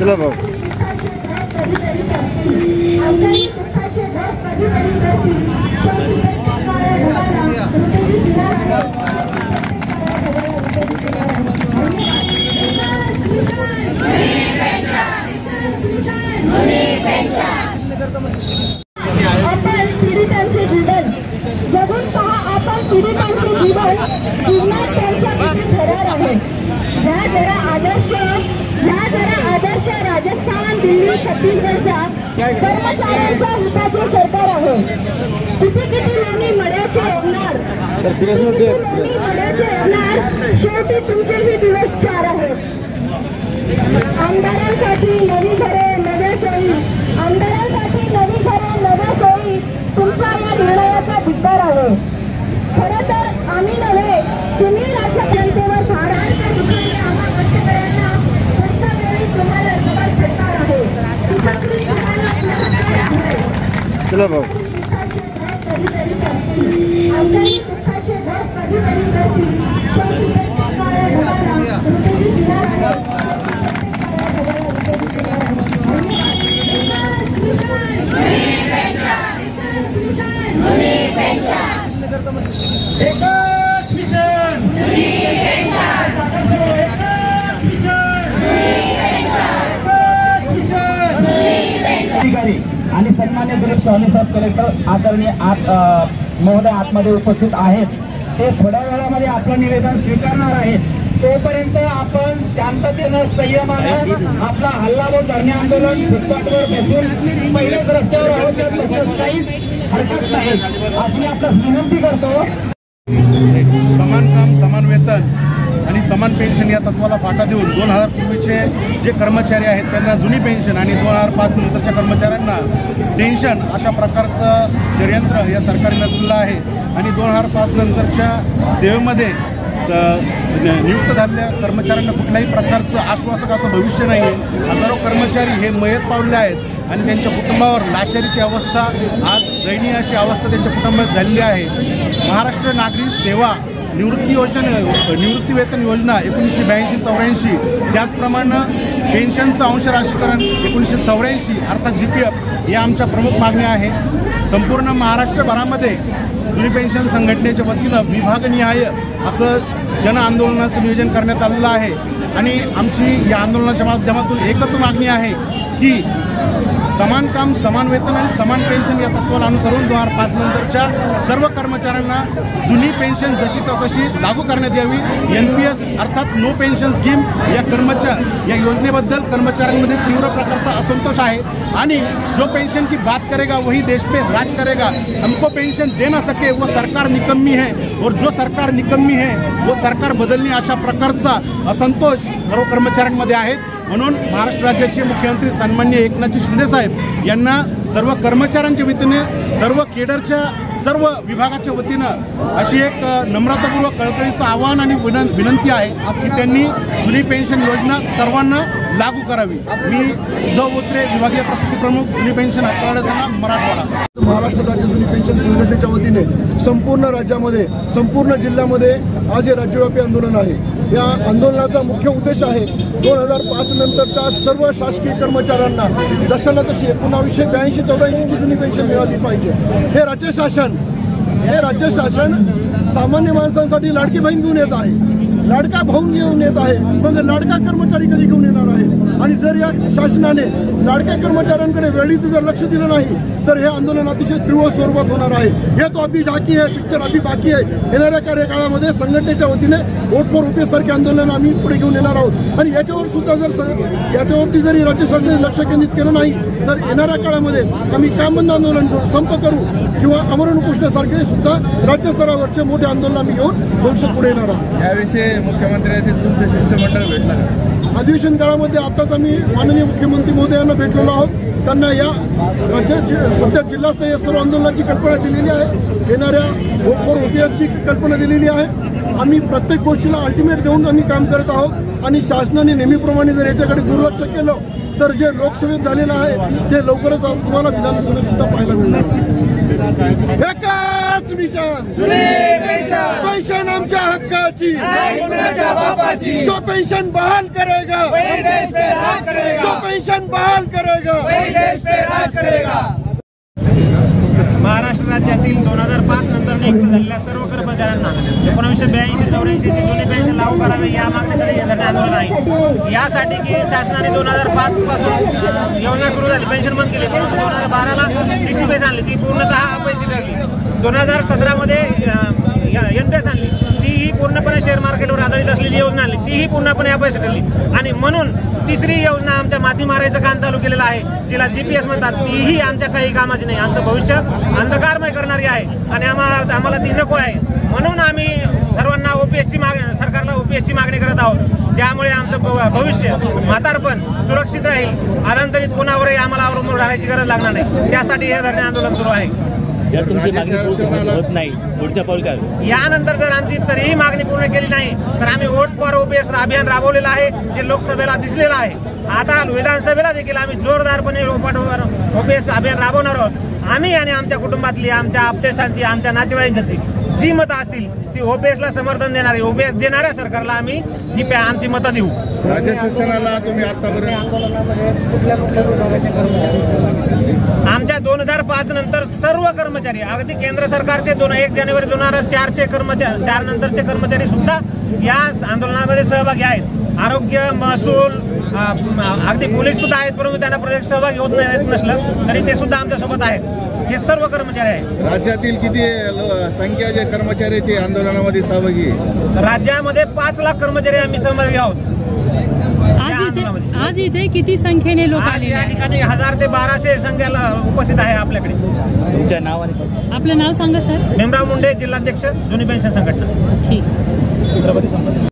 चला भाऊ आपण पीडितांचे जीवन जगून पहा। आपण पीडितांचे जीवन जीवनात त्यांच्या घरार आहे। ह्या जरा आदर्श राजस्थान, दिल्ली, छत्तीसगडच्या कर्मचाऱ्यांच्या हिताचे सरकार आहे। किती लोणी मड्याचे ओढणार, शेवटी तुमचेही दिवस 4 आहेत। आमदारांसाठी नवी घरे, नव्या सोयी, आमदारांसाठी नवी घरे, नव्या सोयी तुमच्या या निर्णयाचा धिक्कार आहे। खरं तर आम्ही नव्हे, तुम्ही राज्य जनतेवर भार आम्हा कष्टकऱ्यांना पुढच्या वेळी तुम्हाला जबाब भेटणार आहे। चला भाऊ कधीतरी संपतील, आमच्याही दुःखाचे ढग कधीतरी संपतील। शेवटी आणि सन्मान्य दिलीप स्वामी साहेब कलेक्टर आदरणीय महोदय आतमध्ये उपस्थित आहेत। ते थोड्या वेळामध्ये आपलं निवेदन स्वीकारणार आहेत। तोपर्यंत आपण शांततेनं, संयमानं आपला हल्लाबोल धरणे आंदोलन फुटपाथवर बसून पहिलेच रस्त्यावर आहोत तसंच काहीच हरकत नाही अशी मी आपल्यास विनंती करतो। समान काम समान वेतन आणि समान पेन्शन या तत्वाला फाटा देऊन 2000 पूर्वीचे जे कर्मचारी आहेत त्यांना जुनी पेन्शन आणि 2005 नंतरच्या कर्मचाऱ्यांना पेन्शन अशा प्रकारचं षडयंत्र या सरकारने रचलेलं आहे। आणि 2005 नंतरच्या सेवेमध्ये नियुक्त झालेल्या कर्मचाऱ्यांना कुठल्याही प्रकारचं आश्वासक असं भविष्य नाही आहे। हजारो कर्मचारी हे मयत पावले आहेत आणि त्यांच्या कुटुंबावर लाचारीची अवस्था, आज दयनीय अशी अवस्था त्यांच्या कुटुंबात झालेली आहे। महाराष्ट्र नागरी सेवा निवृत्ती वेतन योजना 1982-84, त्याचप्रमाणे पेन्शनचं अंश राशीकरण 1984 अर्थात GPF या आमच्या प्रमुख मागण्या आहे। संपूर्ण महाराष्ट्रभरामध्ये जुनी पेन्शन संघटनेच्या वतीनं विभागनिहाय असं जन आंदोलनाचं नियोजन करण्यात आलेलं आहे। आणि आमची या आंदोलनाच्या माध्यमातून एकच मागणी आहे की समान काम समान वेतन आणि समान पेन्शन या तत्वाला अनुसरून 2005 नंतरच्या सर्व कर्मचाऱ्यांना जुनी पेन्शन जशी तशी लागू करण्यात यावी। NPS अर्थात नो पेन्शन स्कीम या योजनेबद्दल कर्मचाऱ्यांमध्ये तीव्र प्रकारचा असंतोष आहे। आणि जो पेन्शन की बात करेगा वही देश पे राज करेगा, हमको पेन्शन दे ना सके वो सरकार निकम्मी है और जो सरकार निकम्मी है वो सरकार बदलणे अशा प्रकारचा असंतोष सर्व कर्मचाऱ्यांमध्ये आहे। म्हणून महाराष्ट्र राज्याचे मुख्यमंत्री सन्माननीय एकनाथ शिंदे साहेब यांना सर्व कर्मचाऱ्यांच्या वतीने, सर्व केडरच्या सर्व विभागाच्या वतीनं अशी एक नम्रतापूर्वक कळकळीचं आवाहन आणि विनंती आहे की त्यांनी जुनी पेन्शन योजना सर्वांना लागू करावी। मी उद्धव बोचरे, विभागीय प्रसिद्धी प्रमुख, जुनी पेन्शन हाताळण्याचा मराठवाडा। महाराष्ट्र राज्य जुनी पेन्शन संघटनेच्या वतीने संपूर्ण राज्यामध्ये, संपूर्ण जिल्ह्यामध्ये आज हे राज्यव्यापी आंदोलन आहे। या आंदोलनाचा मुख्य उद्देश आहे 2005 नंतरच्या सर्व शासकीय कर्मचाऱ्यांना जशाला तशी 1982-84 जुनी पेन्शन मिळाली पाहिजे। हे राज्य शासन सामान्य माणसांसाठी लाडकी बहीण घेऊन येत आहे, लाडका भाऊ घेऊन येत आहे। मग लाडका कर्मचारी कधी घेऊन येणार आहे? आणि जर या शासनाने लाडक्या कर्मचाऱ्यांकडे वेळीचं जर लक्ष दिलं नाही तर हे आंदोलन अतिशय तीव्र स्वरूपात होणार आहे। हे तो अभी झाकी आहे, पिक्चर अभी बाकी आहे। येणाऱ्या कार्यकाळामध्ये संघटनेच्या वतीने वोट फॉर रुपये सारखे आंदोलन आम्ही पुढे घेऊन येणार आहोत। आणि याच्यावर सुद्धा याच्यावरती जरी राज्य शासनाने लक्ष केंद्रित केलं नाही तर येणाऱ्या काळामध्ये आम्ही काम बंद आंदोलन करू, संप करू किंवा आमरण उपोषणासारखे सुद्धा राज्य स्तरावरचे मोठे आंदोलन आम्ही घेऊन भविष्यात पुढे येणार आहोत। याविषयी मुख्यमंत्र्यांचे तुमचे शिष्टमंडळ भेटलं का? अधिवेशन काळामध्ये आताच आम्ही माननीय मुख्यमंत्री महोदयांना भेटलेलो आहोत। त्यांना या सध्या जिल्हास्तरीय सर्व आंदोलनाची कल्पना दिलेली आहे, येणाऱ्या वोट फॉर ओपीएसची कल्पना दिलेली आहे। आम्ही प्रत्येक गोष्टीला अल्टिमेट देऊन आम्ही काम करत आहोत। आणि शासनाने नेहमीप्रमाणे जर याच्याकडे दुर्लक्ष केलं तर जे लोकसभेत झालेलं आहे ते लवकरच तुम्हाला विधानसभेत सुद्धा पाहायला मिळणार। एकच मिशन, पेन्शन आमच्या हक्काची। बापाची जो पेंशन बहाल करेगा जो पेंशन बहाल करेगा महाराष्ट्र राज्यातील 2005 नंतर नियुक्त झालेल्या सर्व कर्मचाऱ्यांना 1982-84 ची जुनी पेन्शन लागू करावी या मागणीसाठी हे धरणे आंदोलन आहे। यासाठी की शासनाने 2005 पासून योजना सुरू झाली, पेन्शन बंद केली, परंतु 2012ला DCPS आणली, ती पूर्णतः अपयशी ठरली। 2017 मध्ये NPS आणली, तीही पूर्णपणे शेअर मार्केटवर आधारित असलेली योजना आणली, तीही पूर्णपणे अपयशी ठरली। आणि म्हणून तिसरी योजना आमच्या माती मारायचं काम चालू केलेलं आहे, जिला GPS म्हणतात, तीही आमच्या काही कामाची नाही, आमचं भविष्य अंधकारमय करणारी आहे आणि आम्हाला ती नको आहे। म्हणून आम्ही सर्वांना सरकारला OPSची मागणी करत आहोत, ज्यामुळे आमचं भविष्य म्हातारपण सुरक्षित राहील, आदांतरित कोणावरही आम्हाला अवलंबून राहण्याची गरज लागणार नाही। त्यासाठी हे धरणे आंदोलन सुरू आहे। जर तुमची मागणी पूर्ण होत नाही, पुढचा पाऊल काय? यानंतर जर आमची तरीही मागणी पूर्ण केली नाही तर आम्ही वोट फॉर OPS अभियान राबवलेलं आहे, जे लोकसभेला दिसलेलं आहे। आता विधानसभेला देखील आम्ही जोरदारपणे OPS अभियान राबवणार आहोत। आम्ही आणि आमच्या कुटुंबातली, आमच्या आपतेष्टांची, आमच्या नातेवाईकांची जी मतं असतील ती OPSला समर्थन देणारी, OPS देणाऱ्या सरकारला आम्ही ही आमची मतं देऊ। राज्य शासनाला तुम्ही आतापर्यंत आमच्या 2005 नंतर सर्व कर्मचारी, अगदी केंद्र सरकारचे 1 जानेवारी 2004 चे कर्मचारी, 4 नंतरचे कर्मचारी सुद्धा या आंदोलनामध्ये सहभागी आहेत। आरोग्य, महसूल, अगदी पोलीस सुद्धा आहेत, परंतु त्यांना प्रत्यक्ष सहभागी होत नसलं तरी ते सुद्धा आमच्या सोबत आहेत। हे सर्व कर्मचारी आहेत। राज्यातील किती संख्या जे कर्मचाऱ्याची आंदोलनामध्ये सहभागी आहे? राज्यामध्ये 5 लाख कर्मचारी आम्ही सहभागी आहोत। आज इथे किती संख्येने लोक आले? या ठिकाणी 1000 ते 1200 संख्येला उपस्थित आहे आपल्याकडे। तुमचं नाव आणि आपलं नाव सांगा सर। भीमराव मुंडे, जिल्हाध्यक्ष, जुनी पेन्शन संघटना। ठीक।